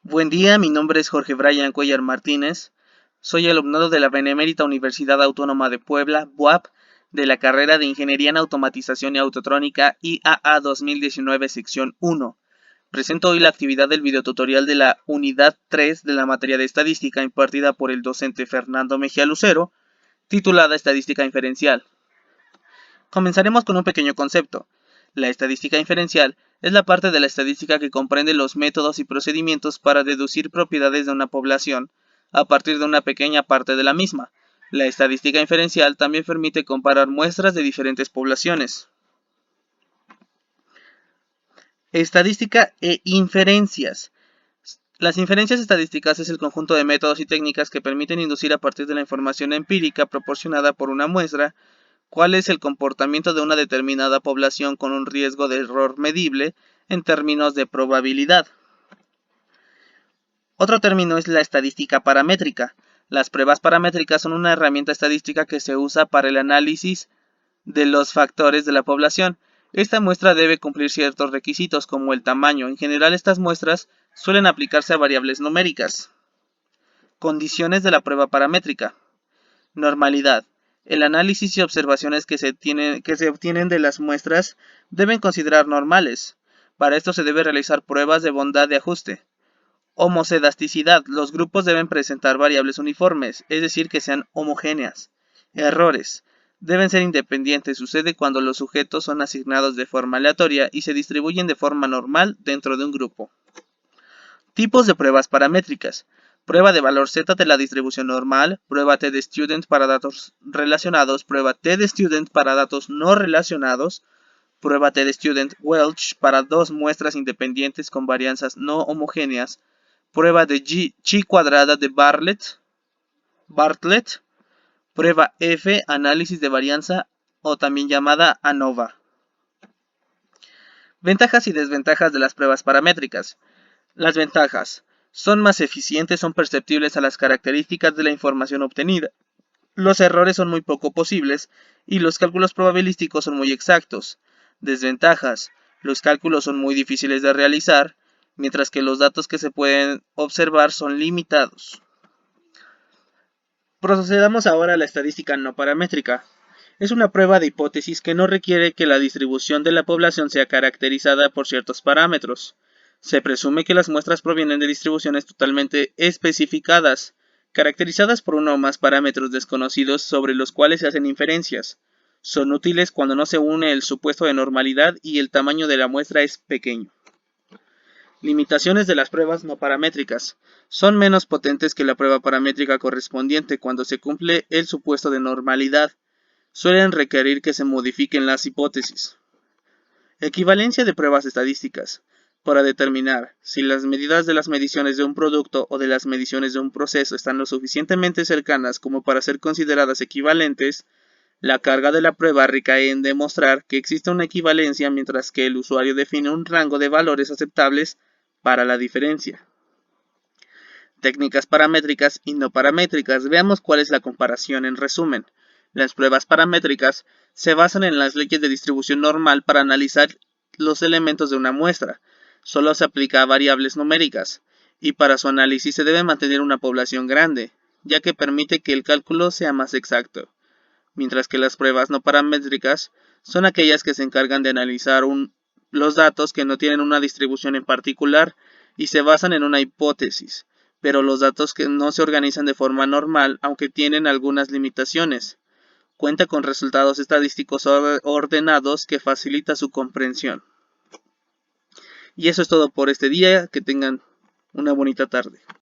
Buen día, mi nombre es Jorge Brian Cuellar Martínez. Soy alumnado de la Benemérita Universidad Autónoma de Puebla, BUAP, de la carrera de Ingeniería en Automatización y Autotrónica IAA 2019, sección 1. Presento hoy la actividad del videotutorial de la unidad 3 de la materia de estadística impartida por el docente Fernando Mejía Lucero, titulada Estadística Inferencial. Comenzaremos con un pequeño concepto. La estadística inferencial es la parte de la estadística que comprende los métodos y procedimientos para deducir propiedades de una población a partir de una pequeña parte de la misma. La estadística inferencial también permite comparar muestras de diferentes poblaciones. Estadística e inferencias. Las inferencias estadísticas es el conjunto de métodos y técnicas que permiten inducir a partir de la información empírica proporcionada por una muestra cuál es el comportamiento de una determinada población con un riesgo de error medible en términos de probabilidad. Otro término es la estadística paramétrica. Las pruebas paramétricas son una herramienta estadística que se usa para el análisis de los factores de la población. Esta muestra debe cumplir ciertos requisitos como el tamaño. En general, estas muestras suelen aplicarse a variables numéricas. Condiciones de la prueba paramétrica. Normalidad. El análisis y observaciones que se obtienen de las muestras deben considerar normales. Para esto se debe realizar pruebas de bondad de ajuste. Homocedasticidad. Los grupos deben presentar variables uniformes, es decir, que sean homogéneas. Errores. Deben ser independientes. Sucede cuando los sujetos son asignados de forma aleatoria y se distribuyen de forma normal dentro de un grupo. Tipos de pruebas paramétricas. Prueba de valor Z de la distribución normal, prueba T de student para datos relacionados, prueba T de student para datos no relacionados, prueba T de student Welch para dos muestras independientes con varianzas no homogéneas, prueba de chi cuadrada de Bartlett, prueba F, análisis de varianza o también llamada ANOVA. Ventajas y desventajas de las pruebas paramétricas. Las ventajas. Son más eficientes, son perceptibles a las características de la información obtenida. Los errores son muy poco posibles y los cálculos probabilísticos son muy exactos. Desventajas. Los cálculos son muy difíciles de realizar, mientras que los datos que se pueden observar son limitados. Procedamos ahora a la estadística no paramétrica. Es una prueba de hipótesis que no requiere que la distribución de la población sea caracterizada por ciertos parámetros. Se presume que las muestras provienen de distribuciones totalmente especificadas, caracterizadas por uno o más parámetros desconocidos sobre los cuales se hacen inferencias. Son útiles cuando no se une el supuesto de normalidad y el tamaño de la muestra es pequeño. Limitaciones de las pruebas no paramétricas. Son menos potentes que la prueba paramétrica correspondiente cuando se cumple el supuesto de normalidad. Suelen requerir que se modifiquen las hipótesis. Equivalencia de pruebas estadísticas. Para determinar si las medidas de las mediciones de un producto o de las mediciones de un proceso están lo suficientemente cercanas como para ser consideradas equivalentes, la carga de la prueba recae en demostrar que existe una equivalencia mientras que el usuario define un rango de valores aceptables para la diferencia. Técnicas paramétricas y no paramétricas. Veamos cuál es la comparación en resumen. Las pruebas paramétricas se basan en las leyes de distribución normal para analizar los elementos de una muestra. Solo se aplica a variables numéricas, y para su análisis se debe mantener una población grande, ya que permite que el cálculo sea más exacto. Mientras que las pruebas no paramétricas son aquellas que se encargan de analizar los datos que no tienen una distribución en particular y se basan en una hipótesis, pero los datos que no se organizan de forma normal, aunque tienen algunas limitaciones. Cuenta con resultados estadísticos ordenados que facilita su comprensión. Y eso es todo por este día. Que tengan una bonita tarde.